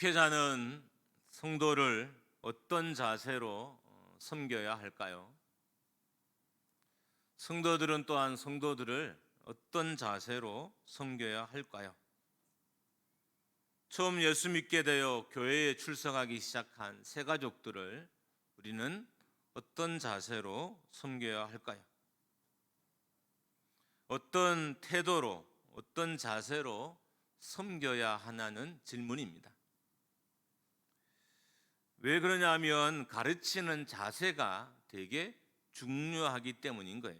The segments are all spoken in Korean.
목회자는 성도를 어떤 자세로 섬겨야 할까요? 성도들은 또한 성도들을 어떤 자세로 섬겨야 할까요? 처음 예수 믿게 되어 교회에 출석하기 시작한 새 가족들을 우리는 어떤 자세로 섬겨야 할까요? 어떤 태도로, 어떤 자세로 섬겨야 하냐는 질문입니다. 왜 그러냐면 가르치는 자세가 되게 중요하기 때문인 거예요.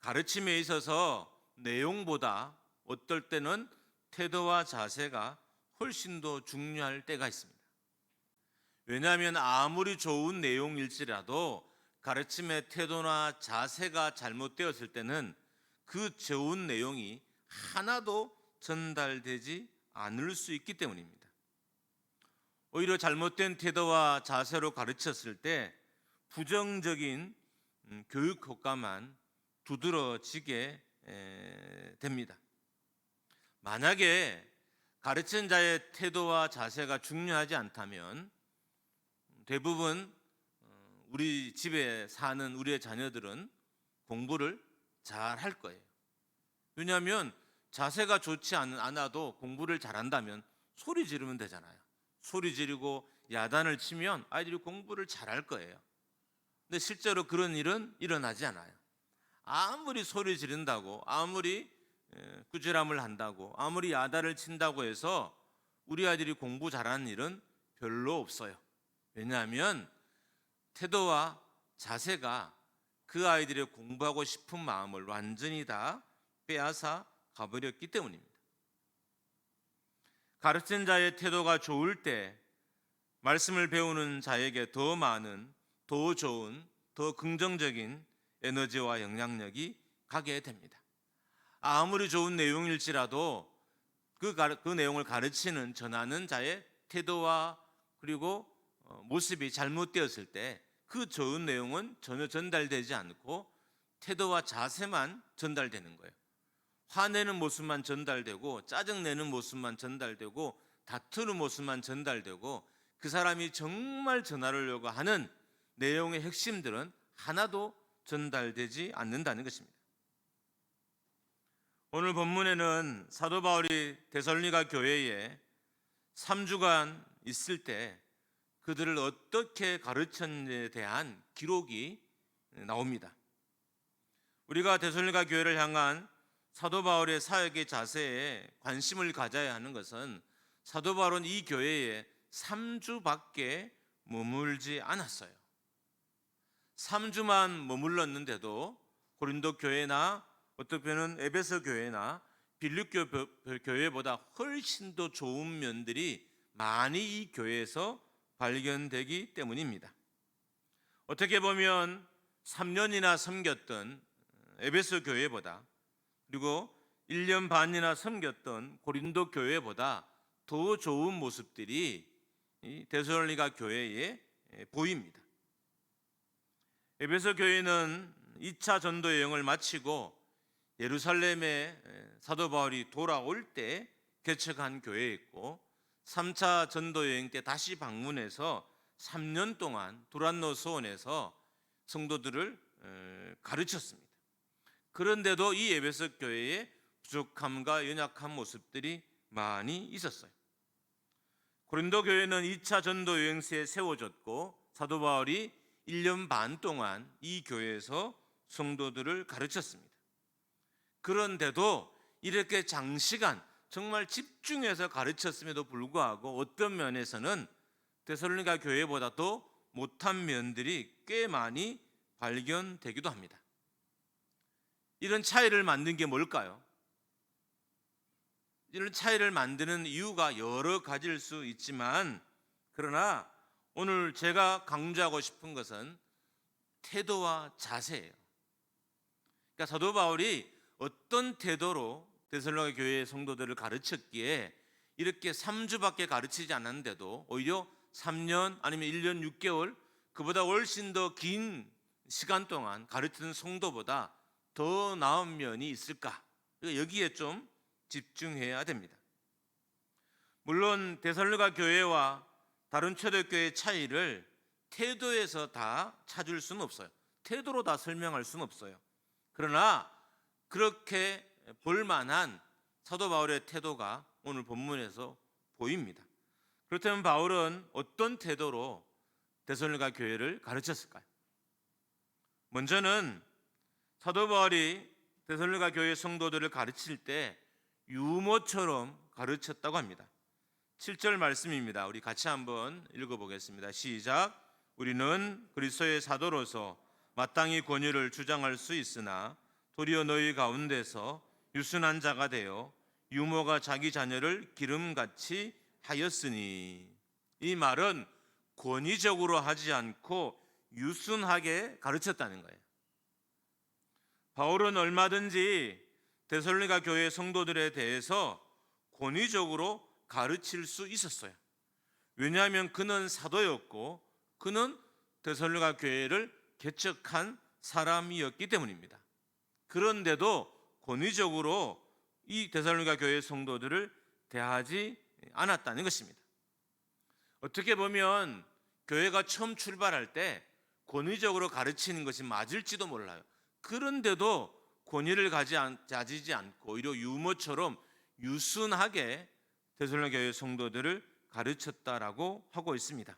가르침에 있어서 내용보다 어떨 때는 태도와 자세가 훨씬 더 중요할 때가 있습니다. 왜냐하면 아무리 좋은 내용일지라도 가르침의 태도나 자세가 잘못되었을 때는 그 좋은 내용이 하나도 전달되지 않을 수 있기 때문입니다. 오히려 잘못된 태도와 자세로 가르쳤을 때 부정적인 교육 효과만 두드러지게 됩니다. 만약에 가르친 자의 태도와 자세가 중요하지 않다면 대부분 우리 집에 사는 우리의 자녀들은 공부를 잘 할 거예요. 왜냐하면 자세가 좋지 않아도 공부를 잘한다면 소리 지르면 되잖아요. 소리 지르고 야단을 치면 아이들이 공부를 잘할 거예요. 근데 실제로 그런 일은 일어나지 않아요. 아무리 소리 지른다고, 아무리 꾸지람을 한다고, 아무리 야단을 친다고 해서 우리 아이들이 공부 잘하는 일은 별로 없어요. 왜냐하면 태도와 자세가 그 아이들의 공부하고 싶은 마음을 완전히 다 빼앗아 가버렸기 때문입니다. 가르친 자의 태도가 좋을 때 말씀을 배우는 자에게 더 많은, 더 좋은, 더 긍정적인 에너지와 영향력이 가게 됩니다. 아무리 좋은 내용일지라도 그 내용을 가르치는, 전하는 자의 태도와 그리고 모습이 잘못되었을 때 그 좋은 내용은 전혀 전달되지 않고 태도와 자세만 전달되는 거예요. 화내는 모습만 전달되고 짜증내는 모습만 전달되고 다투는 모습만 전달되고 그 사람이 정말 전하려고 하는 내용의 핵심들은 하나도 전달되지 않는다는 것입니다. 오늘 본문에는 사도 바울이 데살로니가 교회에 3주간 있을 때 그들을 어떻게 가르쳤는지에 대한 기록이 나옵니다. 우리가 데살로니가 교회를 향한 사도 바울의 사역의 자세에 관심을 가져야 하는 것은 사도 바울은 이 교회에 3주밖에 머물지 않았어요. 3주만 머물렀는데도 고린도 교회나 어떻게는 에베소 교회나 빌립보 교회보다 훨씬 더 좋은 면들이 많이 이 교회에서 발견되기 때문입니다. 어떻게 보면 3년이나 섬겼던 에베소 교회보다 그리고 1년 반이나 섬겼던 고린도 교회보다 더 좋은 모습들이 데살로니가 교회에 보입니다. 에베소 교회는 2차 전도 여행을 마치고 예루살렘에 사도 바울이 돌아올 때 개척한 교회였고 3차 전도 여행 때 다시 방문해서 3년 동안 두란노 소원에서 성도들을 가르쳤습니다. 그런데도 이 에베소 교회에 부족함과 연약한 모습들이 많이 있었어요. 고린도 교회는 2차 전도 여행시에 세워졌고 사도 바울이 1년 반 동안 이 교회에서 성도들을 가르쳤습니다. 그런데도 이렇게 장시간 정말 집중해서 가르쳤음에도 불구하고 어떤 면에서는 데살로니가 교회보다 더 못한 면들이 꽤 많이 발견되기도 합니다. 이런 차이를 만든 게 뭘까요? 이런 차이를 만드는 이유가 여러 가지일 수 있지만 그러나 오늘 제가 강조하고 싶은 것은 태도와 자세예요. 그러니까 사도 바울이 어떤 태도로 데살로니가 교회의 성도들을 가르쳤기에 이렇게 3주밖에 가르치지 않았는데도 오히려 3년 아니면 1년 6개월 그보다 훨씬 더 긴 시간 동안 가르치는 성도보다 더 나은 면이 있을까? 여기에 좀 집중해야 됩니다. 물론 데살로니가 교회와 다른 초대교회의 차이를 태도에서 다 찾을 수는 없어요. 태도로 다 설명할 수는 없어요. 그러나 그렇게 볼만한 사도 바울의 태도가 오늘 본문에서 보입니다. 그렇다면 바울은 어떤 태도로 데살로니가 교회를 가르쳤을까요? 먼저는 사도 바울이 데살로니가 교회 성도들을 가르칠 때 유모처럼 가르쳤다고 합니다. 7절 말씀입니다. 우리 같이 한번 읽어보겠습니다. 시작. 우리는 그리스도의 사도로서 마땅히 권위를 주장할 수 있으나 도리어 너희 가운데서 유순한 자가 되어 유모가 자기 자녀를 기름같이 하였으니, 이 말은 권위적으로 하지 않고 유순하게 가르쳤다는 거예요. 바울은 얼마든지 데살로니가 교회 성도들에 대해서 권위적으로 가르칠 수 있었어요. 왜냐하면 그는 사도였고 그는 데살로니가 교회를 개척한 사람이었기 때문입니다. 그런데도 권위적으로 이 데살로니가 교회 성도들을 대하지 않았다는 것입니다. 어떻게 보면 교회가 처음 출발할 때 권위적으로 가르치는 것이 맞을지도 몰라요. 그런데도 권위를 가지지 않고 오히려 유모처럼 유순하게 데살로니가 교회 성도들을 가르쳤다라고 하고 있습니다.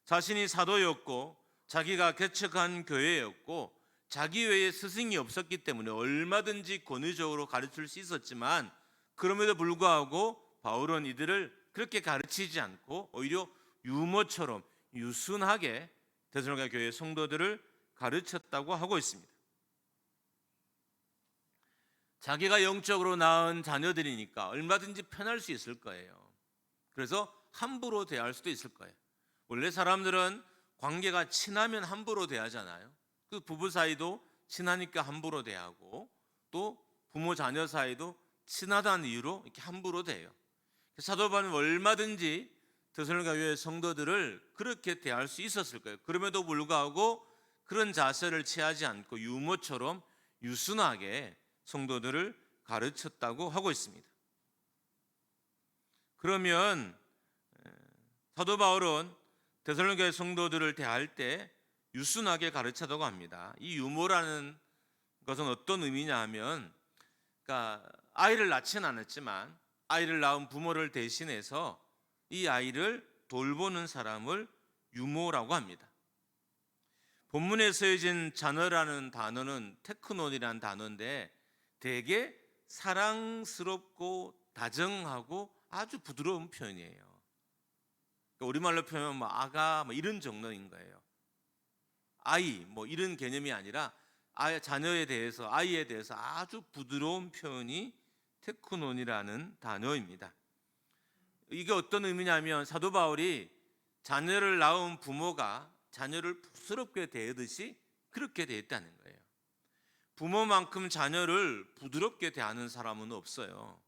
자신이 사도였고 자기가 개척한 교회였고 자기 외에 스승이 없었기 때문에 얼마든지 권위적으로 가르칠 수 있었지만, 그럼에도 불구하고 바울은 이들을 그렇게 가르치지 않고 오히려 유모처럼 유순하게 데살로니가 교회 성도들을 가르쳤다고 하고 있습니다. 자기가 영적으로 낳은 자녀들이니까 얼마든지 편할 수 있을 거예요. 그래서 함부로 대할 수도 있을 거예요. 원래 사람들은 관계가 친하면 함부로 대하잖아요. 그 부부 사이도 친하니까 함부로 대하고, 또 부모 자녀 사이도 친하다는 이유로 이렇게 함부로 대해요. 사도 바울은 얼마든지 데살로니가 교회 성도들을 그렇게 대할 수 있었을 거예요. 그럼에도 불구하고 그런 자세를 취하지 않고 유모처럼 유순하게 성도들을 가르쳤다고 하고 있습니다. 그러면 사도 바울은 데살로니가 교회 성도들을 대할 때 유순하게 가르쳤다고 합니다. 이 유모라는 것은 어떤 의미냐 하면, 그러니까 아이를 낳지는 않았지만 아이를 낳은 부모를 대신해서 이 아이를 돌보는 사람을 유모라고 합니다. 본문에 쓰여진 자녀라는 단어는 테크논이라는 단어인데 되게 사랑스럽고 다정하고 아주 부드러운 표현이에요. 그러니까 우리말로 표현하면 뭐 아가 이런 정도인 거예요. 아이 이런 개념이 아니라 자녀에 대해서, 아이에 대해서 아주 부드러운 표현이 테크논이라는 단어입니다. 이게 어떤 의미냐면 사도 바울이 자녀를 낳은 부모가 자녀를 부드럽게 대하듯이 그렇게 대했다는 거예요. 부모만큼 자녀를 부드럽게 대하는 사람은 없어요.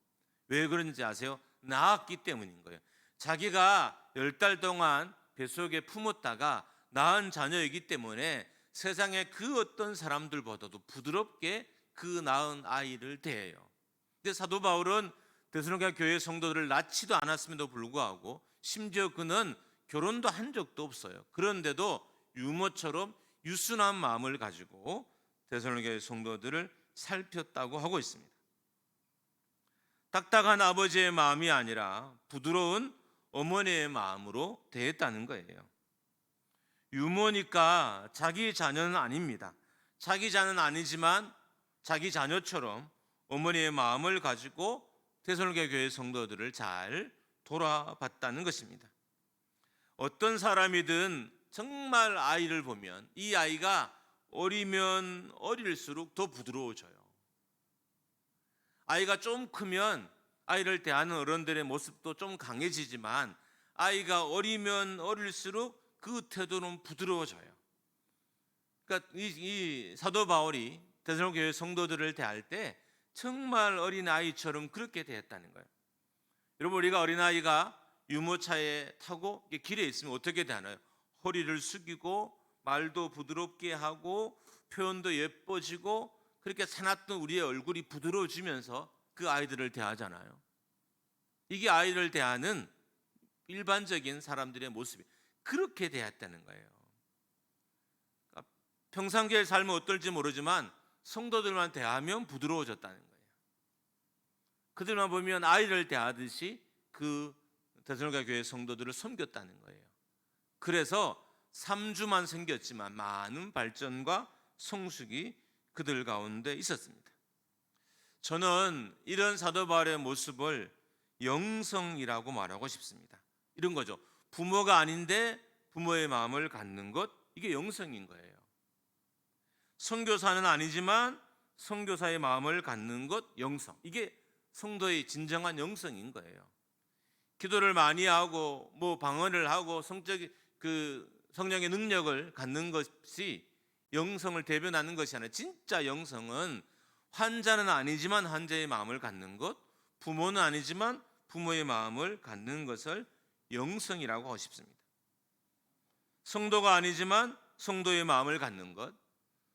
왜 그런지 아세요? 낳았기 때문인 거예요. 자기가 10달 동안 뱃속에 품었다가 낳은 자녀이기 때문에 세상의 그 어떤 사람들보다도 부드럽게 그 낳은 아이를 대해요. 근데 사도 바울은 데살로니가 교회 성도들을 낳지도 않았음에도 불구하고 심지어 그는 결혼도 한 적도 없어요. 그런데도 유모처럼 유순한 마음을 가지고 데살로니가 교회 성도들을 살폈다고 하고 있습니다. 딱딱한 아버지의 마음이 아니라 부드러운 어머니의 마음으로 대했다는 거예요. 유모니까 자기 자녀는 아닙니다. 자기 자녀는 아니지만 자기 자녀처럼 어머니의 마음을 가지고 데살로니가 교회 성도들을 잘 돌아봤다는 것입니다. 어떤 사람이든 정말 아이를 보면 이 아이가 어리면 어릴수록 더 부드러워져요. 아이가 좀 크면 아이를 대하는 어른들의 모습도 좀 강해지지만 아이가 어리면 어릴수록 그 태도는 부드러워져요. 그러니까 이 사도 바울이 데살로니가 교회 성도들을 대할 때 정말 어린 아이처럼 그렇게 대했다는 거예요. 여러분, 우리가 어린 아이가 유모차에 타고 길에 있으면 어떻게 대하나요? 허리를 숙이고 말도 부드럽게 하고 표현도 예뻐지고 그렇게 사납던 우리의 얼굴이 부드러워지면서 그 아이들을 대하잖아요. 이게 아이를 대하는 일반적인 사람들의 모습이 그렇게 대했다는 거예요. 그러니까 평상시의 삶은 어떨지 모르지만 성도들만 대하면 부드러워졌다는 거예요. 그들만 보면 아이를 대하듯이 그 데살로니가 교회 성도들을 섬겼다는 거예요. 그래서 3주만 생겼지만 많은 발전과 성숙이 그들 가운데 있었습니다. 저는 이런 사도 바울의 모습을 영성이라고 말하고 싶습니다. 이런 거죠. 부모가 아닌데 부모의 마음을 갖는 것, 이게 영성인 거예요. 선교사는 아니지만 선교사의 마음을 갖는 것, 영성. 이게 성도의 진정한 영성인 거예요. 기도를 많이 하고 방언을 하고 성령의 능력을 갖는 것이 영성을 대변하는 것이 아니라 진짜 영성은 환자는 아니지만 환자의 마음을 갖는 것, 부모는 아니지만 부모의 마음을 갖는 것을 영성이라고 하고 싶습니다. 성도가 아니지만 성도의 마음을 갖는 것,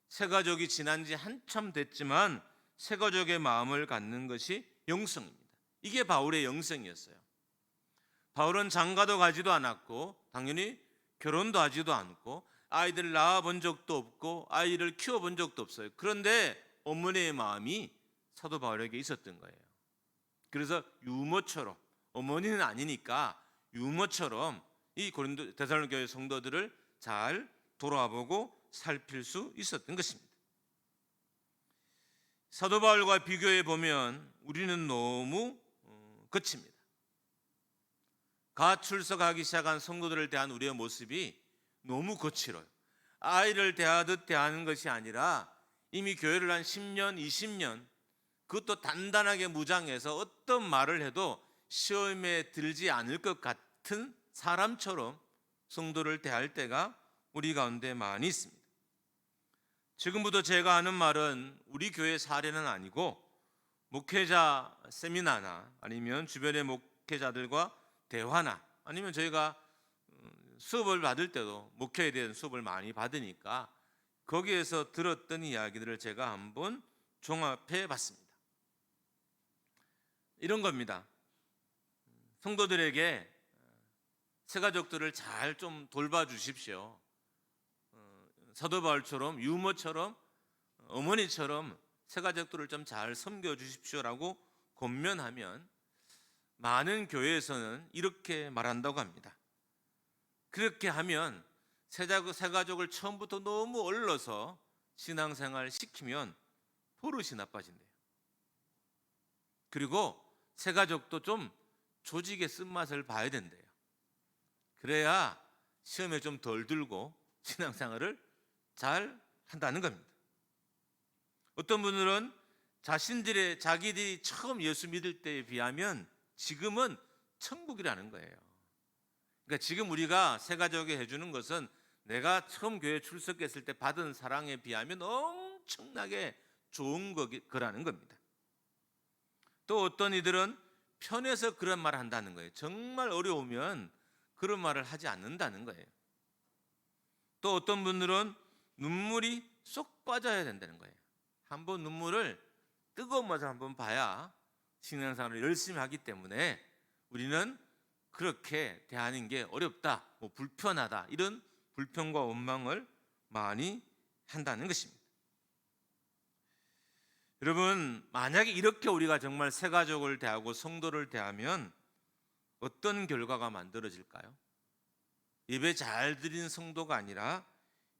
새가족이 지난 지 한참 됐지만 새가족의 마음을 갖는 것이 영성입니다. 이게 바울의 영성이었어요. 바울은 장가도 가지도 않았고 당연히 결혼도 하지도 않고 아이들을 낳아본 적도 없고 아이를 키워본 적도 없어요. 그런데 어머니의 마음이 사도 바울에게 있었던 거예요. 그래서 유모처럼, 어머니는 아니니까 유모처럼 이 고린도 데살로니가 교회 성도들을 잘 돌아보고 살필 수 있었던 것입니다. 사도 바울과 비교해 보면 우리는 너무 거칩니다. 가출석하기 시작한 성도들을 대한 우리의 모습이 너무 거칠어요. 아이를 대하듯 대하는 것이 아니라 이미 교회를 한 10년, 20년 그것도 단단하게 무장해서 어떤 말을 해도 시험에 들지 않을 것 같은 사람처럼 성도를 대할 때가 우리 가운데 많이 있습니다. 지금부터 제가 하는 말은 우리 교회 사례는 아니고 목회자 세미나나 아니면 주변의 목회자들과 대화나 아니면 저희가 수업을 받을 때도 목회에 대한 수업을 많이 받으니까 거기에서 들었던 이야기들을 제가 한번 종합해 봤습니다. 이런 겁니다. 성도들에게 새가족들을 잘 좀 돌봐주십시오. 사도 바울처럼 유모처럼 어머니처럼 새가족들을 좀 잘 섬겨주십시오라고 권면하면 많은 교회에서는 이렇게 말한다고 합니다. 그렇게 하면 새가족을 처음부터 너무 얼러서 신앙생활 시키면 버릇이 나빠진대요. 그리고 새가족도 좀 조직의 쓴맛을 봐야 된대요. 그래야 시험에 좀 덜 들고 신앙생활을 잘 한다는 겁니다. 어떤 분들은 자기들이 처음 예수 믿을 때에 비하면 지금은 천국이라는 거예요. 그러니까 지금 우리가 새가족에 해주는 것은 내가 처음 교회 출석했을 때 받은 사랑에 비하면 엄청나게 좋은 거라는 겁니다. 또 어떤 이들은 편해서 그런 말을 한다는 거예요. 정말 어려우면 그런 말을 하지 않는다는 거예요. 또 어떤 분들은 눈물이 쏙 빠져야 된다는 거예요. 한번 눈물을 뜨거운 맛을 한번 봐야 신앙생활을 열심히 하기 때문에 우리는 그렇게 대하는 게 어렵다, 불편하다 이런 불평과 원망을 많이 한다는 것입니다. 여러분, 만약에 이렇게 우리가 정말 새가족을 대하고 성도를 대하면 어떤 결과가 만들어질까요? 예배 잘 드리는 성도가 아니라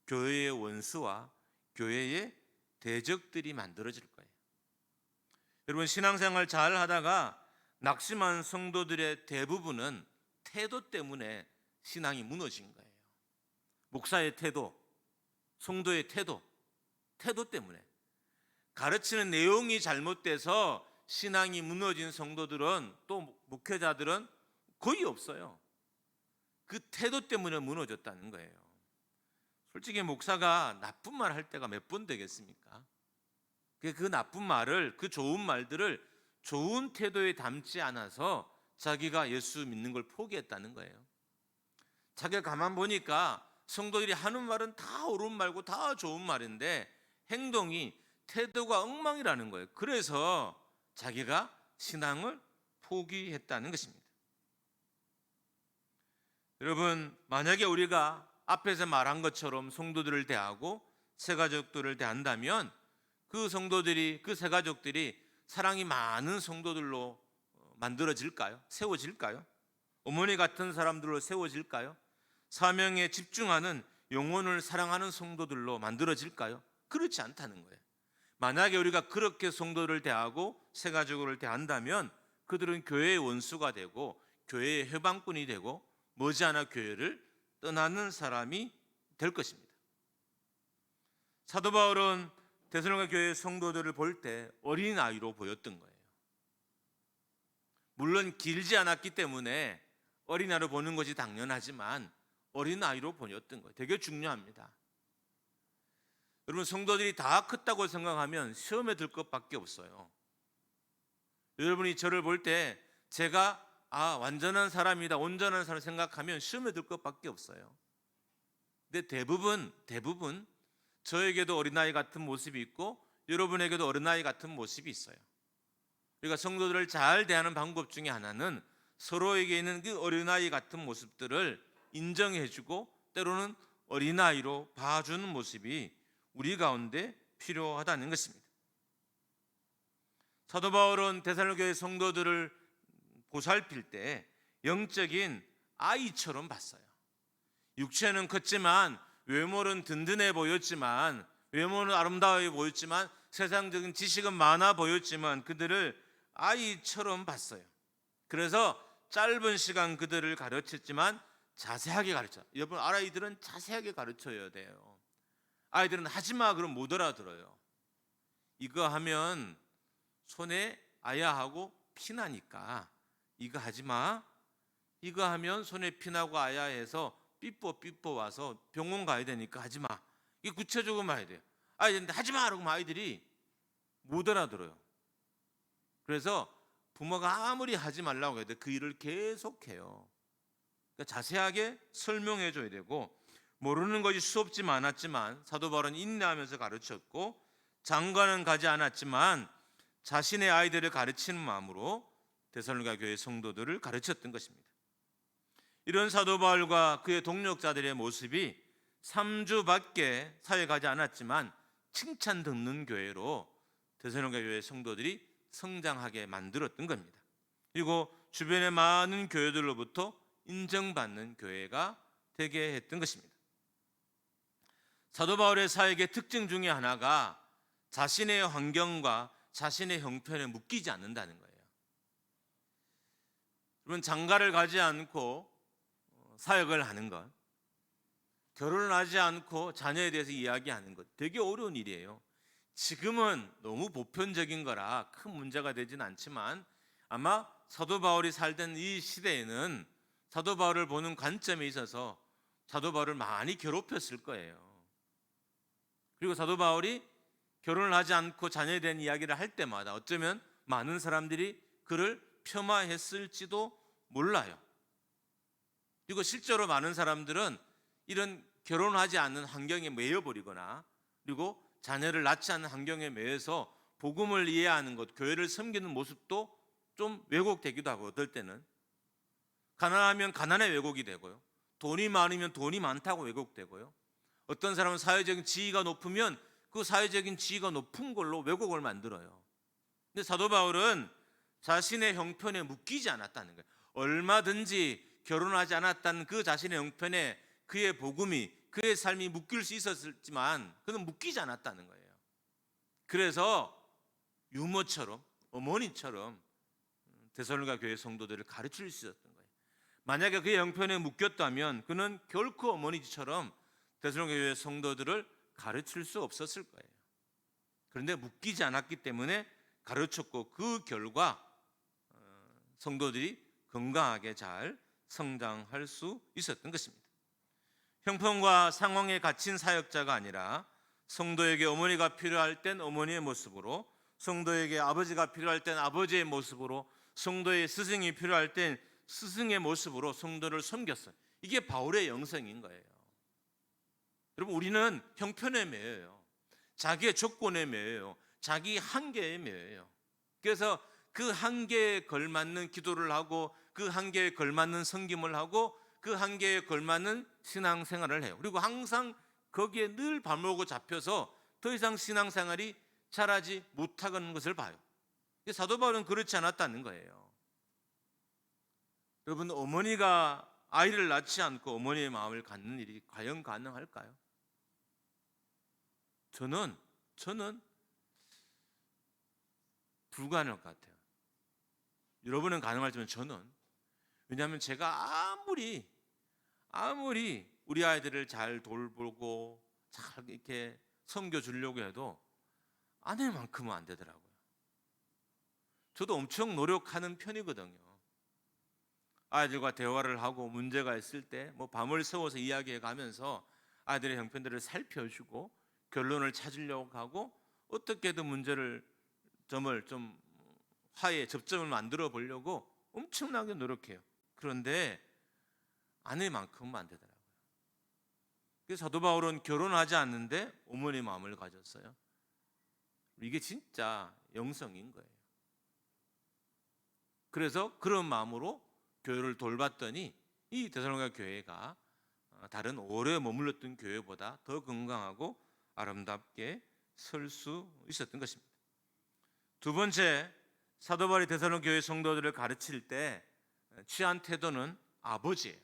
교회의 원수와 교회의 대적들이 만들어질 거예요. 여러분, 신앙생활 잘 하다가 낙심한 성도들의 대부분은 태도 때문에 신앙이 무너진 거예요. 목사의 태도, 성도의 태도 때문에. 가르치는 내용이 잘못돼서 신앙이 무너진 성도들은 또 목회자들은 거의 없어요. 그 태도 때문에 무너졌다는 거예요. 솔직히 목사가 나쁜 말 할 때가 몇 번 되겠습니까? 그 나쁜 말을, 그 좋은 말들을 좋은 태도에 담지 않아서 자기가 예수 믿는 걸 포기했다는 거예요. 자기가 가만 보니까 성도들이 하는 말은 다 옳은 말고 다 좋은 말인데 행동이 태도가 엉망이라는 거예요. 그래서 자기가 신앙을 포기했다는 것입니다. 여러분, 만약에 우리가 앞에서 말한 것처럼 성도들을 대하고 새가족들을 대한다면 그 성도들이, 그 새가족들이 사랑이 많은 성도들로 만들어질까요? 세워질까요? 어머니 같은 사람들로 세워질까요? 사명에 집중하는, 영혼을 사랑하는 성도들로 만들어질까요? 그렇지 않다는 거예요. 만약에 우리가 그렇게 성도를 대하고 새가족을 대한다면 그들은 교회의 원수가 되고 교회의 해방꾼이 되고 머지않아 교회를 떠나는 사람이 될 것입니다. 사도 바울은 데살로니가 교회 성도들을 볼 때 어린아이로 보였던 거예요. 물론 길지 않았기 때문에 어린아이로 보는 것이 당연하지만 어린아이로 보였던 거예요. 되게 중요합니다. 여러분, 성도들이 다 컸다고 생각하면 시험에 들 것밖에 없어요. 여러분이 저를 볼 때 제가 완전한 사람이다, 온전한 사람 생각하면 시험에 들 것밖에 없어요. 근데 대부분 저에게도 어린아이 같은 모습이 있고 여러분에게도 어린아이 같은 모습이 있어요. 우리가 성도들을 잘 대하는 방법 중에 하나는 서로에게 있는 그 어린아이 같은 모습들을 인정해주고 때로는 어린아이로 봐주는 모습이 우리 가운데 필요하다는 것입니다. 사도 바울은 데살로니가 교회 성도들을 보살필 때 영적인 아이처럼 봤어요. 육체는 컸지만, 외모는 든든해 보였지만, 외모는 아름다워 보였지만, 세상적인 지식은 많아 보였지만 그들을 아이처럼 봤어요. 그래서 짧은 시간 그들을 가르쳤지만 자세하게 가르쳐. 여러분, 아이들은 자세하게 가르쳐야 돼요. 아이들은 하지마 그러면 못 알아들어요. 이거 하면 손에 아야하고 피나니까 이거 하지마, 이거 하면 손에 피나고 아야해서 삐뽀 와서 병원 가야 되니까 하지마. 이게 구체적으로 말해야 돼요. 아이들한테 하지마 그러면 아이들이 못 알아들어요. 그래서 부모가 아무리 하지 말라고 해도 그 일을 계속해요. 그러니까 자세하게 설명해 줘야 되고, 모르는 것이 수없지 많았지만 사도 바울은 인내하면서 가르쳤고, 장가는 가지 않았지만 자신의 아이들을 가르치는 마음으로 데살로니가 교회 성도들을 가르쳤던 것입니다. 이런 사도 바울과 그의 동력자들의 모습이 3주밖에 사회 가지 않았지만 칭찬 듣는 교회로 데살로니가 교회 성도들이 성장하게 만들었던 겁니다. 그리고 주변의 많은 교회들로부터 인정받는 교회가 되게 했던 것입니다. 사도 바울의 사역의 특징 중에 하나가 자신의 환경과 자신의 형편에 묶이지 않는다는 거예요. 여러분, 장가를 가지 않고 사역을 하는 것, 결혼을 하지 않고 자녀에 대해서 이야기하는 것, 되게 어려운 일이에요. 지금은 너무 보편적인 거라 큰 문제가 되진 않지만 아마 사도 바울이 살던 이 시대에는 사도 바울을 보는 관점에 있어서 사도 바울을 많이 괴롭혔을 거예요. 그리고 사도 바울이 결혼을 하지 않고 자녀에 대한 이야기를 할 때마다 어쩌면 많은 사람들이 그를 폄하했을지도 몰라요. 그리고 실제로 많은 사람들은 이런 결혼하지 않는 환경에 매여버리거나 그리고 자녀를 낳지 않는 환경에 매여서 복음을 이해하는 것, 교회를 섬기는 모습도 좀 왜곡되기도 하고, 어떨 때는 가난하면 가난의 왜곡이 되고요, 돈이 많으면 돈이 많다고 왜곡되고요, 어떤 사람은 사회적인 지위가 높으면 그 사회적인 지위가 높은 걸로 왜곡을 만들어요. 근데 사도 바울은 자신의 형편에 묶이지 않았다는 거예요. 얼마든지 결혼하지 않았다는 그 자신의 형편에 그의 복음이, 그의 삶이 묶일 수 있었지만 그는 묶이지 않았다는 거예요. 그래서 유모처럼, 어머니처럼 데살로니가 교회 성도들을 가르칠 수 있었던 거예요. 만약에 그의 형편에 묶였다면 그는 결코 어머니처럼 데살로니가 교회 성도들을 가르칠 수 없었을 거예요. 그런데 묶이지 않았기 때문에 가르쳤고, 그 결과 성도들이 건강하게 잘 성장할 수 있었던 것입니다. 형편과 상황에 갇힌 사역자가 아니라 성도에게 어머니가 필요할 땐 어머니의 모습으로, 성도에게 아버지가 필요할 땐 아버지의 모습으로, 성도의 스승이 필요할 땐 스승의 모습으로 성도를 섬겼어요. 이게 바울의 영성인 거예요. 여러분, 우리는 형편에 매여요. 자기의 조건에 매여요. 자기 한계에 매여요. 그래서 그 한계에 걸맞는 기도를 하고 그 한계에 걸맞는 섬김을 하고 그 한계에 걸맞는 신앙생활을 해요. 그리고 항상 거기에 늘 발목을 잡혀서 더 이상 신앙생활이 잘하지 못하는 것을 봐요. 사도 바울은 그렇지 않았다는 거예요. 여러분, 어머니가 아이를 낳지 않고 어머니의 마음을 갖는 일이 과연 가능할까요? 저는 불가능할 것 같아요. 여러분은 가능할지만 저는, 왜냐하면 제가 아무리 우리 아이들을 잘 돌보고 잘 이렇게 섬겨주려고 해도 아내만큼은 안 되더라고요. 저도 엄청 노력하는 편이거든요. 아이들과 대화를 하고 문제가 있을 때 뭐 밤을 새워서 이야기해 가면서 아이들의 형편들을 살펴주고 결론을 찾으려고 하고 어떻게든 점을 좀 화해 접점을 만들어 보려고 엄청나게 노력해요. 그런데 아내만큼은 안 되더라고요. 그래서 사도 바울은 결혼하지 않는데 어머니 마음을 가졌어요. 이게 진짜 영성인 거예요. 그래서 그런 마음으로 교회를 돌봤더니 이 데살로니가 교회가 다른 오래 머물렀던 교회보다 더 건강하고 아름답게 설 수 있었던 것입니다. 두 번째, 사도 바울이 데살로니가 교회 성도들을 가르칠 때 취한 태도는 아버지예요.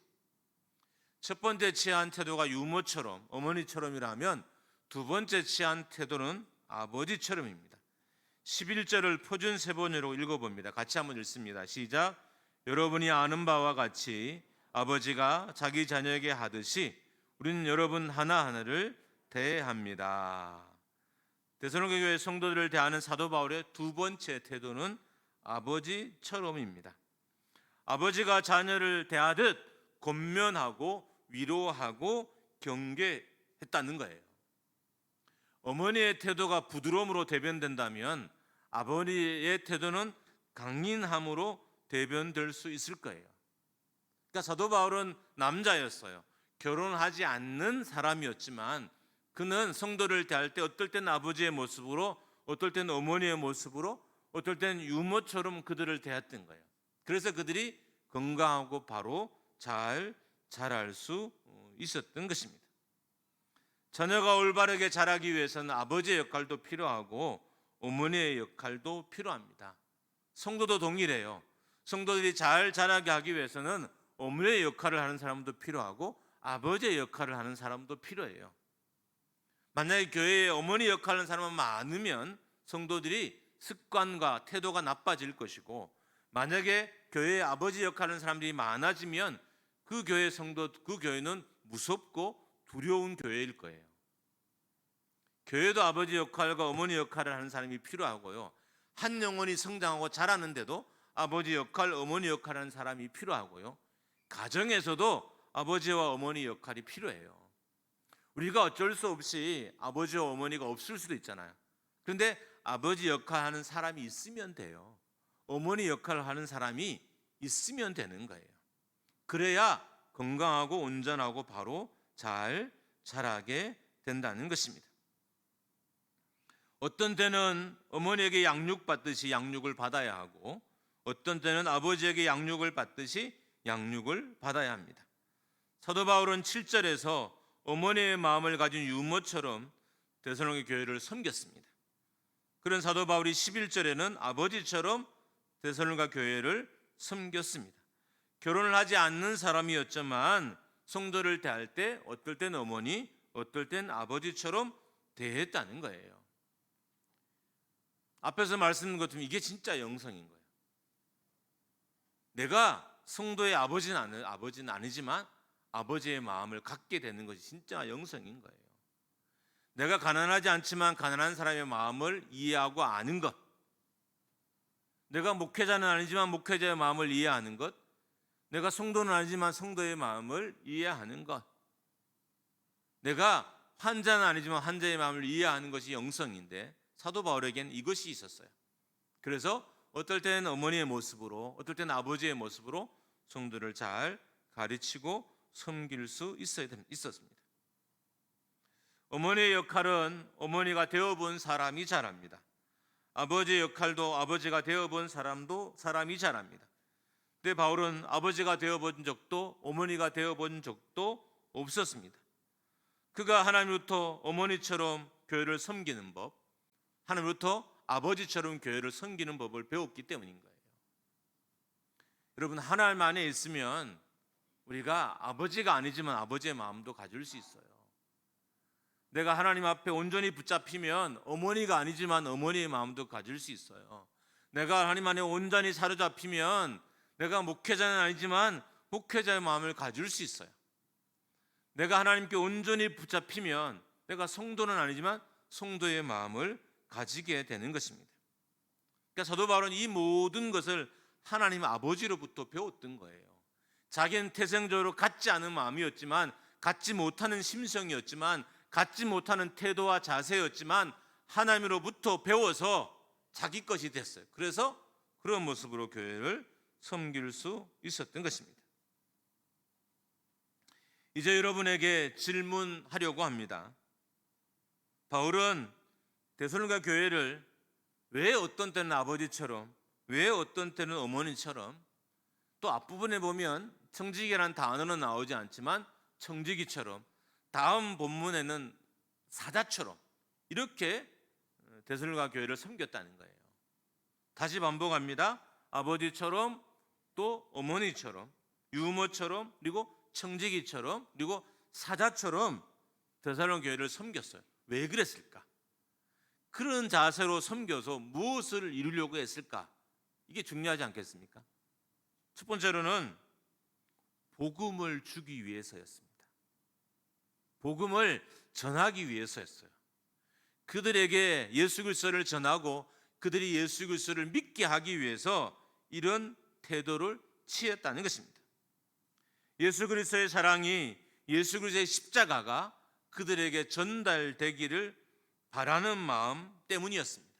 첫 번째 취한 태도가 유모처럼 어머니처럼이라면 두 번째 취한 태도는 아버지처럼입니다. 11절을 표준 세번으로 읽어봅니다. 같이 한번 읽습니다. 시작. 여러분이 아는 바와 같이 아버지가 자기 자녀에게 하듯이 우리는 여러분 하나하나를 대합니다. 데살로니가 교회 성도들을 대하는 사도 바울의 두 번째 태도는 아버지처럼입니다. 아버지가 자녀를 대하듯 권면하고 위로하고 경계했다는 거예요. 어머니의 태도가 부드러움으로 대변된다면 아버지의 태도는 강인함으로 대변될 수 있을 거예요. 그러니까 사도 바울은 남자였어요. 결혼하지 않는 사람이었지만 그는 성도를 대할 때 어떨 때는 아버지의 모습으로, 어떨 때는 어머니의 모습으로, 어떨 때는 유모처럼 그들을 대했던 거예요. 그래서 그들이 건강하고 바로 잘 자랄 수 있었던 것입니다. 자녀가 올바르게 자라기 위해서는 아버지의 역할도 필요하고 어머니의 역할도 필요합니다. 성도도 동일해요. 성도들이 잘 자라게 하기 위해서는 어머니의 역할을 하는 사람도 필요하고 아버지의 역할을 하는 사람도 필요해요. 만약에 교회에 어머니 역할을 하는 사람만 많으면 성도들이 습관과 태도가 나빠질 것이고, 만약에 교회에 아버지 역할을 하는 사람들이 많아지면 그 교회는 무섭고 두려운 교회일 거예요. 교회도 아버지 역할과 어머니 역할을 하는 사람이 필요하고요. 한 영혼이 성장하고 자라는데도 아버지 역할, 어머니 역할을 하는 사람이 필요하고요. 가정에서도 아버지와 어머니 역할이 필요해요. 우리가 어쩔 수 없이 아버지와 어머니가 없을 수도 있잖아요. 그런데 아버지 역할을 하는 사람이 있으면 돼요. 어머니 역할을 하는 사람이 있으면 되는 거예요. 그래야 건강하고 온전하고 바로 잘 자라게 된다는 것입니다. 어떤 때는 어머니에게 양육받듯이 양육을 받아야 하고 어떤 때는 아버지에게 양육을 받듯이 양육을 받아야 합니다. 사도 바울은 7절에서 어머니의 마음을 가진 유모처럼 데살로니가 교회를 섬겼습니다. 그런 사도 바울이 11절에는 아버지처럼 데살로니가 교회를 섬겼습니다. 결혼을 하지 않는 사람이었지만 성도를 대할 때 어떨 땐 어머니, 어떨 땐 아버지처럼 대했다는 거예요. 앞에서 말씀드린 것처럼 이게 진짜 영성인 거예요. 내가 성도의 아버지는 아니지만 아버지의 마음을 갖게 되는 것이 진짜 영성인 거예요. 내가 가난하지 않지만 가난한 사람의 마음을 이해하고 아는 것, 내가 목회자는 아니지만 목회자의 마음을 이해하는 것, 내가 성도는 아니지만 성도의 마음을 이해하는 것, 내가 환자는 아니지만 환자의 마음을 이해하는 것이 영성인데 사도 바울에게는 이것이 있었어요. 그래서 어떨 때는 어머니의 모습으로, 어떨 때는 아버지의 모습으로 성도를 잘 가르치고 섬길 수 있었습니다. 어머니의 역할은 어머니가 되어본 사람이 잘합니다. 아버지의 역할도 아버지가 되어본 사람도 사람이 잘 압니다. 근데 바울은 아버지가 되어본 적도 어머니가 되어본 적도 없었습니다. 그가 하나님으로부터 어머니처럼 교회를 섬기는 법, 하나님으로부터 아버지처럼 교회를 섬기는 법을 배웠기 때문인 거예요. 여러분, 하나님 안에 있으면 우리가 아버지가 아니지만 아버지의 마음도 가질 수 있어요. 내가 하나님 앞에 온전히 붙잡히면 어머니가 아니지만 어머니의 마음도 가질 수 있어요. 내가 하나님 안에 온전히 사로잡히면 내가 목회자는 아니지만 목회자의 마음을 가질 수 있어요. 내가 하나님께 온전히 붙잡히면 내가 성도는 아니지만 성도의 마음을 가지게 되는 것입니다. 그러니까 사도 바울은 이 모든 것을 하나님 아버지로부터 배웠던 거예요. 자기는 태생적으로 갖지 않은 마음이었지만, 갖지 못하는 심성이었지만, 갖지 못하는 태도와 자세였지만 하나님으로부터 배워서 자기 것이 됐어요. 그래서 그런 모습으로 교회를 섬길 수 있었던 것입니다. 이제 여러분에게 질문하려고 합니다. 바울은 데살로니가 교회를 왜 어떤 때는 아버지처럼, 왜 어떤 때는 어머니처럼, 또 앞부분에 보면 청지기라는 단어는 나오지 않지만 청지기처럼, 다음 본문에는 사자처럼 이렇게 데살로니가 교회를 섬겼다는 거예요. 다시 반복합니다. 아버지처럼, 또 어머니처럼, 유모처럼, 그리고 청지기처럼, 그리고 사자처럼 데살로니가 교회를 섬겼어요. 왜 그랬을까? 그런 자세로 섬겨서 무엇을 이루려고 했을까? 이게 중요하지 않겠습니까? 첫 번째로는 복음을 주기 위해서였습니다. 복음을 전하기 위해서였어요. 그들에게 예수 그리스도를 전하고 그들이 예수 그리스도를 믿게 하기 위해서 이런 태도를 취했다는 것입니다. 예수 그리스도의 사랑이, 예수 그리스도의 십자가가 그들에게 전달되기를 바라는 마음 때문이었습니다.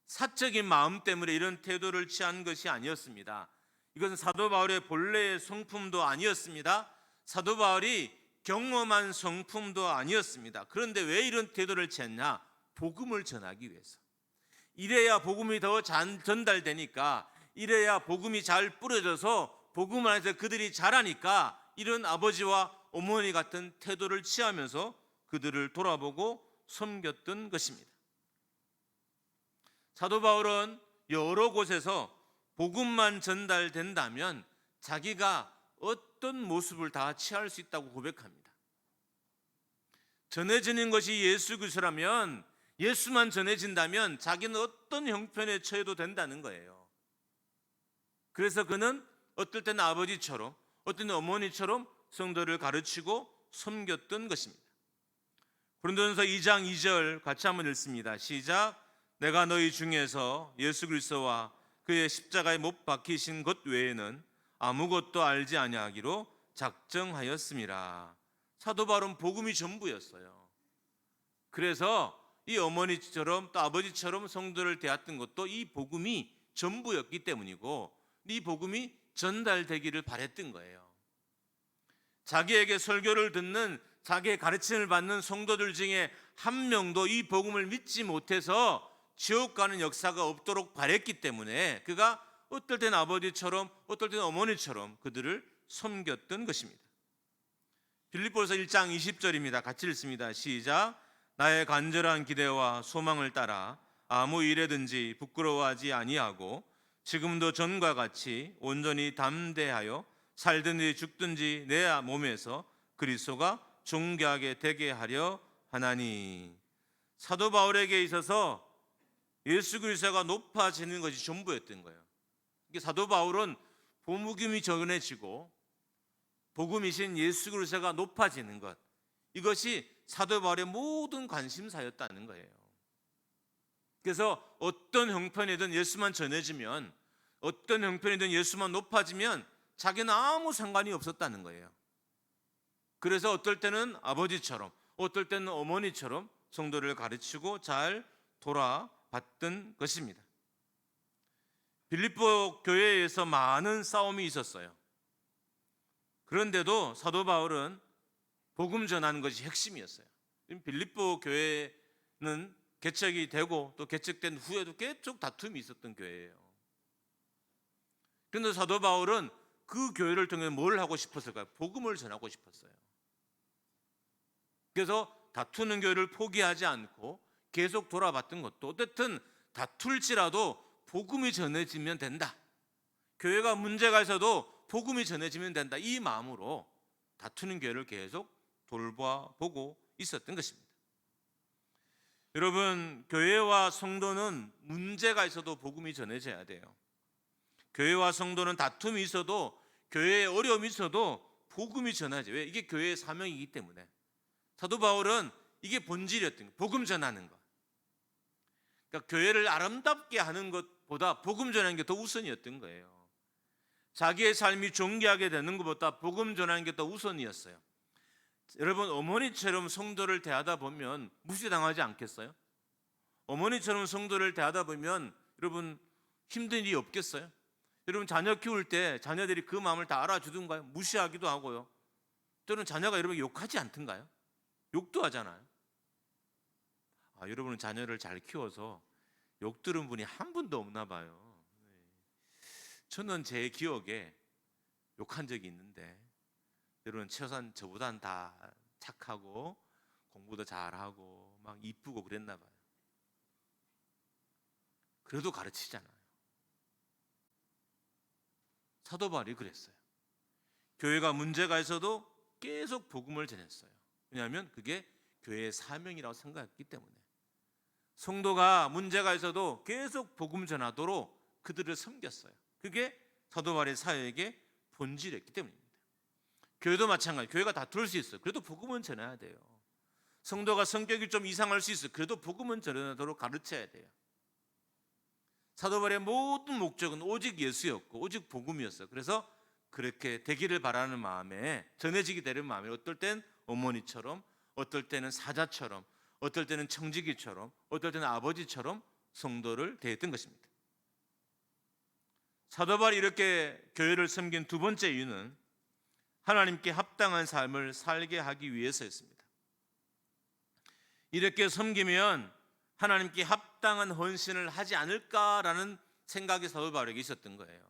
사적인 마음 때문에 이런 태도를 취한 것이 아니었습니다. 이것은 사도 바울의 본래의 성품도 아니었습니다. 사도 바울이 경험한 성품도 아니었습니다. 그런데 왜 이런 태도를 취했냐? 복음을 전하기 위해서. 이래야 복음이 더 전달되니까, 이래야 복음이 잘 뿌려져서 복음 안에서 그들이 자라니까 이런 아버지와 어머니 같은 태도를 취하면서 그들을 돌아보고 섬겼던 것입니다. 사도 바울은 여러 곳에서 복음만 전달된다면 자기가 어떤 모습을 다 취할 수 있다고 고백합니다. 전해지는 것이 예수 그리스도라면, 예수만 전해진다면 자기는 어떤 형편에 처해도 된다는 거예요. 그래서 그는 어떨 때는 아버지처럼, 어떨 때는 어머니처럼 성도를 가르치고 섬겼던 것입니다. 고린도전서 2장 2절 같이 한번 읽습니다. 시작. 내가 너희 중에서 예수 그리스도와 그의 십자가에 못 박히신 것 외에는 아무것도 알지 아니하기로 작정하였음이라. 사도 바울은 복음이 전부였어요. 그래서 이 어머니처럼 또 아버지처럼 성도를 대했던 것도 이 복음이 전부였기 때문이고, 이 복음이 전달되기를 바랬던 거예요. 자기에게 설교를 듣는, 자기의 가르침을 받는 성도들 중에 한 명도 이 복음을 믿지 못해서 지옥 가는 역사가 없도록 바랬기 때문에 그가 어떨 때는 아버지처럼, 어떨 때는 어머니처럼 그들을 섬겼던 것입니다. 빌립보서 1장 20절입니다. 같이 읽습니다. 시작. 나의 간절한 기대와 소망을 따라 아무 일에든지 부끄러워하지 아니하고 지금도 전과 같이 온전히 담대하여 살든지 죽든지 내 몸에서 그리스도가 존귀하게 되게 하려 하나니. 사도 바울에게 있어서 예수 그리스도가 높아지는 것이 전부였던 거예요. 사도 바울은 복음이 전해지고 복음이신 예수 그리스도가 높아지는 것, 이것이 사도 바울의 모든 관심사였다는 거예요. 그래서 어떤 형편이든 예수만 전해지면, 어떤 형편이든 예수만 높아지면 자기는 아무 상관이 없었다는 거예요. 그래서 어떨 때는 아버지처럼, 어떨 때는 어머니처럼 성도를 가르치고 잘 돌아봤던 것입니다. 빌립보 교회에서 많은 싸움이 있었어요. 그런데도 사도 바울은 복음 전하는 것이 핵심이었어요. 빌립보 교회는 개척이 되고 또 개척된 후에도 계속 다툼이 있었던 교회예요. 그런데 사도 바울은 그 교회를 통해 뭘 하고 싶었을까요? 복음을 전하고 싶었어요. 그래서 다투는 교회를 포기하지 않고 계속 돌아봤던 것도 어쨌든 다툴지라도 복음이 전해지면 된다. 교회가 문제가 있어도 복음이 전해지면 된다. 이 마음으로 다투는 교회를 계속 돌봐보고 있었던 것입니다. 여러분, 교회와 성도는 문제가 있어도 복음이 전해져야 돼요. 교회와 성도는 다툼이 있어도, 교회에 어려움이 있어도 복음이 전하죠. 왜? 이게 교회의 사명이기 때문에. 사도 바울은 이게 본질이었던 거예요. 복음 전하는 것. 그러니까 교회를 아름답게 하는 것보다 복음 전하는 게 더 우선이었던 거예요. 자기의 삶이 존귀하게 되는 것보다 복음 전하는 게 더 우선이었어요. 여러분, 어머니처럼 성도를 대하다 보면 무시당하지 않겠어요? 어머니처럼 성도를 대하다 보면 여러분 힘든 일이 없겠어요? 여러분, 자녀 키울 때 자녀들이 그 마음을 다 알아주던가요? 무시하기도 하고요. 또는 자녀가 여러분 욕하지 않던가요? 욕도 하잖아요. 여러분은 자녀를 잘 키워서 욕 들은 분이 한 분도 없나 봐요. 저는 제 기억에 욕한 적이 있는데, 여러분 최소한 저보단 다 착하고 공부도 잘하고 막 이쁘고 그랬나 봐요. 그래도 가르치잖아요. 사도 바울이 그랬어요. 교회가 문제가 있어도 계속 복음을 전했어요. 왜냐하면 그게 교회의 사명이라고 생각했기 때문에. 성도가 문제가 있어도 계속 복음 전하도록 그들을 섬겼어요. 그게 사도 바울의 사역의 본질이었기 때문입니다. 교회도 마찬가지. 교회가 다툴 수 있어요. 그래도 복음은 전해야 돼요. 성도가 성격이 좀 이상할 수 있어요. 그래도 복음은 전하도록 가르쳐야 돼요. 사도 바울의 모든 목적은 오직 예수였고 오직 복음이었어요. 그래서 그렇게 되기를 바라는 마음에, 전해지게 되는 마음에, 어떨 땐 어머니처럼, 어떨 때는 사자처럼, 어떨 때는 청지기처럼, 어떨 때는 아버지처럼 성도를 대했던 것입니다. 사도 바울이 이렇게 교회를 섬긴 두 번째 이유는 하나님께 합당한 삶을 살게 하기 위해서였습니다. 이렇게 섬기면 하나님께 합당한 헌신을 하지 않을까라는 생각이 사도 바울에게 있었던 거예요.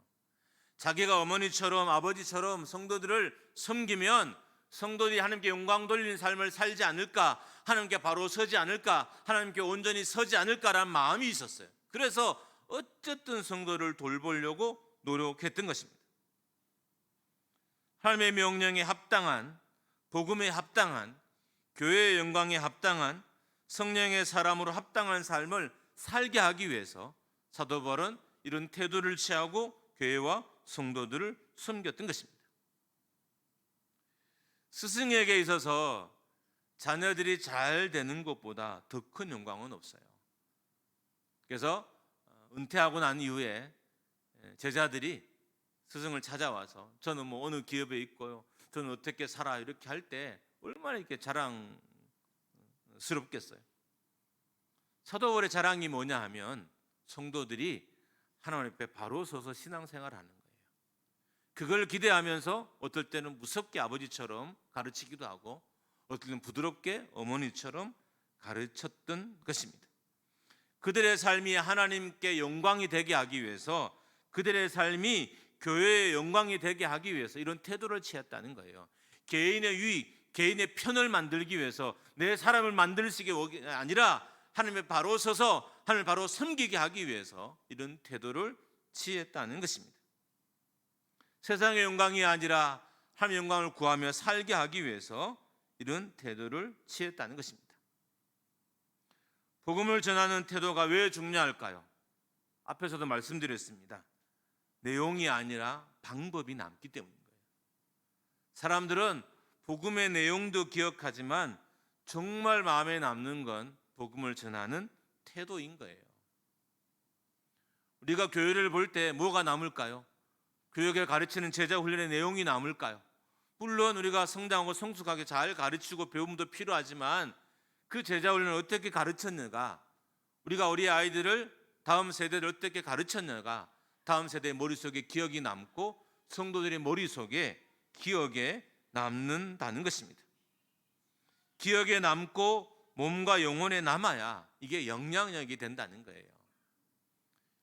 자기가 어머니처럼 아버지처럼 성도들을 섬기면 성도들이 하나님께 영광 돌리는 삶을 살지 않을까, 하나님께 바로 서지 않을까, 하나님께 온전히 서지 않을까라는 마음이 있었어요. 그래서 어쨌든 성도를 돌보려고 노력했던 것입니다. 하나님의 명령에 합당한, 복음에 합당한, 교회의 영광에 합당한, 성령의 사람으로 합당한 삶을 살게 하기 위해서 사도 바울은 이런 태도를 취하고 교회와 성도들을 섬겼던 것입니다. 스승에게 있어서 자녀들이 잘 되는 것보다 더 큰 영광은 없어요. 그래서 은퇴하고 난 이후에 제자들이 스승을 찾아와서 저는 뭐 어느 기업에 있고요, 저는 어떻게 살아, 이렇게 할 때 얼마나 이렇게 자랑스럽겠어요. 사도 바울의 자랑이 뭐냐 하면 성도들이 하나님 앞에 바로 서서 신앙생활을 하는 거예요. 그걸 기대하면서 어떨 때는 무섭게 아버지처럼 가르치기도 하고, 어떨 때는 부드럽게 어머니처럼 가르쳤던 것입니다. 그들의 삶이 하나님께 영광이 되게 하기 위해서, 그들의 삶이 교회의 영광이 되게 하기 위해서 이런 태도를 취했다는 거예요. 개인의 유익, 개인의 편을 만들기 위해서, 내 사람을 만들기 아니라 하나님의 바로 서서 하나님을 바로 섬기게 하기 위해서 이런 태도를 취했다는 것입니다. 세상의 영광이 아니라 하나님의 영광을 구하며 살게 하기 위해서 이런 태도를 취했다는 것입니다. 복음을 전하는 태도가 왜 중요할까요? 앞에서도 말씀드렸습니다. 내용이 아니라 방법이 남기 때문인 거예요. 사람들은 복음의 내용도 기억하지만 정말 마음에 남는 건 복음을 전하는 태도인 거예요. 우리가 교회를 볼 때 뭐가 남을까요? 교육에 가르치는 제자 훈련의 내용이 남을까요? 물론 우리가 성장하고 성숙하게 잘 가르치고 배움도 필요하지만 그 제자 훈련을 어떻게 가르쳤는가, 우리가 우리 아이들을, 다음 세대를 어떻게 가르쳤는가, 다음 세대의 머릿속에 기억이 남고 성도들의 머릿속에 기억에 남는다는 것입니다. 기억에 남고 몸과 영혼에 남아야 이게 영향력이 된다는 거예요.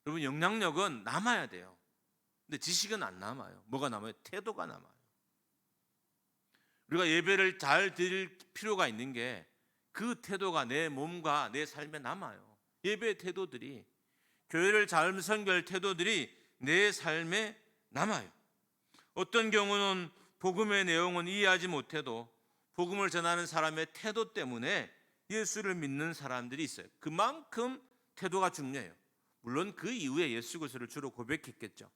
여러분, 영향력은 남아야 돼요. 근데 지식은 안 남아요. 뭐가 남아요? 태도가 남아요. 우리가 예배를 잘 드릴 필요가 있는 게 그 태도가 내 몸과 내 삶에 남아요. 예배의 태도들이, 교회를 잘 섬길 태도들이 내 삶에 남아요. 어떤 경우는 복음의 내용은 이해하지 못해도 복음을 전하는 사람의 태도 때문에 예수를 믿는 사람들이 있어요. 그만큼 태도가 중요해요. 물론 그 이후에 예수 그리스도를 주로 고백했겠죠.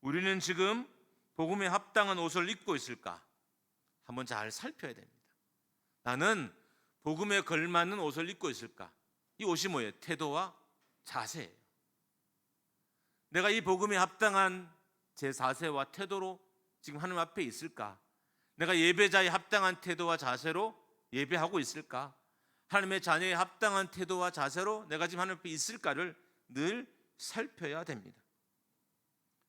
우리는 지금 복음에 합당한 옷을 입고 있을까? 한번 잘 살펴야 됩니다. 나는 복음에 걸맞는 옷을 입고 있을까? 이 옷이 뭐예요? 태도와 자세예요. 내가 이 복음에 합당한 제 자세와 태도로 지금 하나님 앞에 있을까? 내가 예배자의 합당한 태도와 자세로 예배하고 있을까? 하나님의 자녀의 합당한 태도와 자세로 내가 지금 하나님 앞에 있을까를 늘 살펴야 됩니다.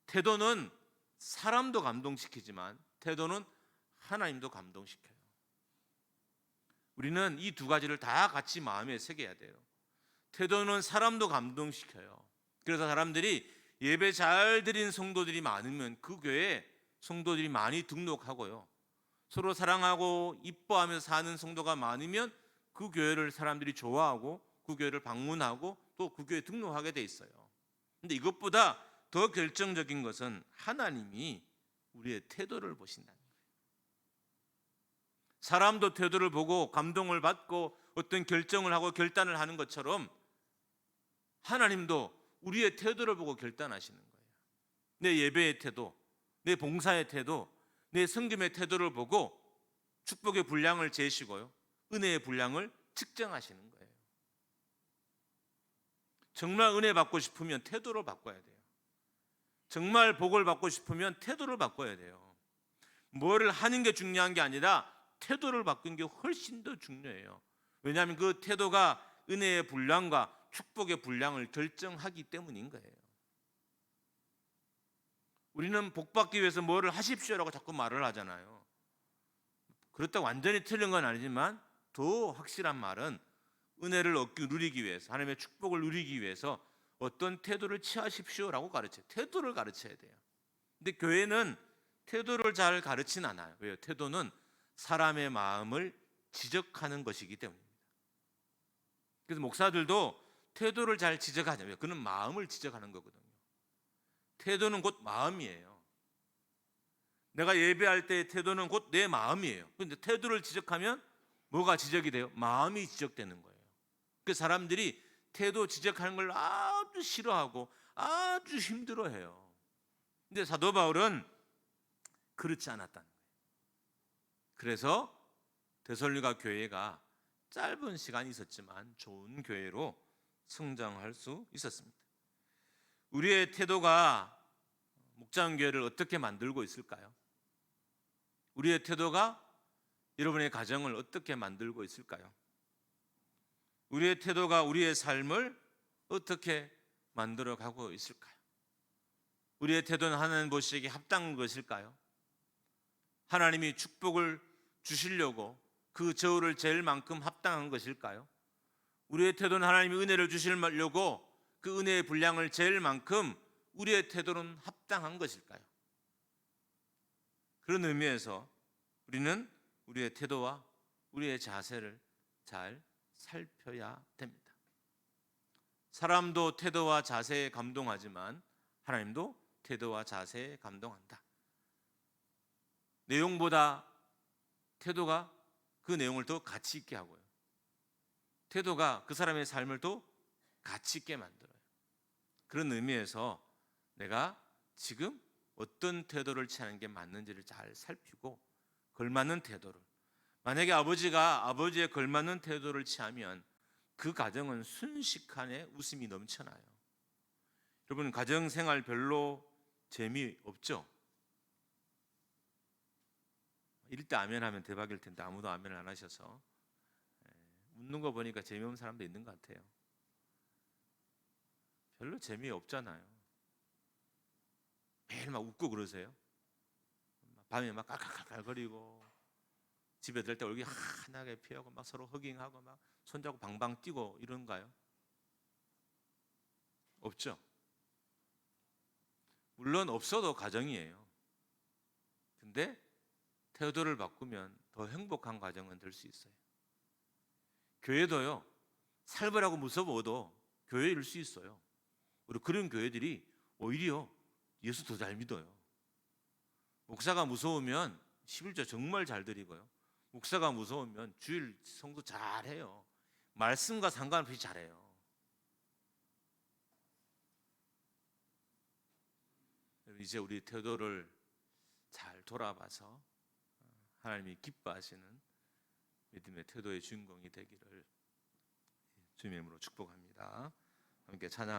태도는 사람도 감동시키지만 태도는 하나님도 감동시켜요. 우리는 이 두 가지를 다 같이 마음에 새겨야 돼요. 태도는 사람도 감동시켜요. 그래서 사람들이 예배 잘 드린 성도들이 많으면 그 교회에 성도들이 많이 등록하고요. 서로 사랑하고 이뻐하면서 사는 성도가 많으면 그 교회를 사람들이 좋아하고 그 교회를 방문하고 또 그 교회에 등록하게 돼 있어요. 근데 이것보다 더 결정적인 것은 하나님이 우리의 태도를 보신다는 거예요. 사람도 태도를 보고 감동을 받고 어떤 결정을 하고 결단을 하는 것처럼 하나님도 우리의 태도를 보고 결단하시는 거예요. 내 예배의 태도, 내 봉사의 태도, 내 섬김의 태도를 보고 축복의 분량을 재시고요, 은혜의 분량을 측정하시는 거예요. 정말 은혜 받고 싶으면 태도를 바꿔야 돼요. 정말 복을 받고 싶으면 태도를 바꿔야 돼요. 뭐를 하는 게 중요한 게 아니라 태도를 바꾸는 게 훨씬 더 중요해요. 왜냐하면 그 태도가 은혜의 분량과 축복의 분량을 결정하기 때문인 거예요. 우리는 복 받기 위해서 뭐를 하십시오라고 자꾸 말을 하잖아요. 그렇다고 완전히 틀린 건 아니지만 더 확실한 말은 은혜를 얻기 누리기 위해서, 하나님의 축복을 누리기 위해서 어떤 태도를 취하십시오라고 가르쳐요. 태도를 가르쳐야 돼요. 근데 교회는 태도를 잘 가르치진 않아요. 왜요? 태도는 사람의 마음을 지적하는 것이기 때문입니다. 그래서 목사들도 태도를 잘 지적하죠. 왜요? 그는 마음을 지적하는 거거든요. 태도는 곧 마음이에요. 내가 예배할 때의 태도는 곧 내 마음이에요. 그런데 태도를 지적하면 뭐가 지적이 돼요? 마음이 지적되는 거예요. 그 사람들이 태도 지적하는 걸 아주 싫어하고 아주 힘들어해요. 근데 사도 바울은 그렇지 않았다는 거예요. 그래서 데살로니가 교회가 짧은 시간이 있었지만 좋은 교회로 성장할 수 있었습니다. 우리의 태도가 목장교회를 어떻게 만들고 있을까요? 우리의 태도가 여러분의 가정을 어떻게 만들고 있을까요? 우리의 태도가 우리의 삶을 어떻게 만들어가고 있을까요? 우리의 태도는 하나님 보시기에 합당한 것일까요? 하나님이 축복을 주시려고 그 저울을 잴 만큼 합당한 것일까요? 우리의 태도는 하나님이 은혜를 주시려고 그 은혜의 분량을 잴 만큼 우리의 태도는 합당한 것일까요? 그런 의미에서 우리는 우리의 태도와 우리의 자세를 잘 살펴야 됩니다. 사람도 태도와 자세에 감동하지만 하나님도 태도와 자세에 감동한다. 내용보다 태도가 그 내용을 더 가치 있게 하고요. 태도가 그 사람의 삶을 더 가치 있게 만들어요. 그런 의미에서 내가 지금 어떤 태도를 취하는 게 맞는지를 잘 살피고 걸맞는 태도를, 만약에 아버지가 아버지의 걸맞는 태도를 취하면 그 가정은 순식간에 웃음이 넘쳐나요. 여러분, 가정생활 별로 재미없죠? 이럴 때 아멘 하면 대박일 텐데 아무도 아멘을 안 하셔서 웃는 거 보니까 재미없는 사람도 있는 것 같아요. 별로 재미없잖아요. 매일 막 웃고 그러세요. 밤에 막 깔깔깔거리고 집에 들 때 얼굴이 환하게 피하고 막 서로 허깅하고 막 손잡고 방방 뛰고 이런가요? 없죠. 물론 없어도 가정이에요. 근데 태도를 바꾸면 더 행복한 가정은 될 수 있어요. 교회도요, 살벌하고 무서워도 교회일 수 있어요. 우리 그런 교회들이 오히려 예수 더 잘 믿어요. 목사가 무서우면 11조 정말 잘 드리고요. 목사가 무서우면 주일 성도 잘해요. 말씀과 상관없이 잘해요. 이제 우리 태도를 잘 돌아봐서 하나님이 기뻐하시는 믿음의 태도의 주인공이 되기를 주님의 이름으로 축복합니다. 함께 찬양.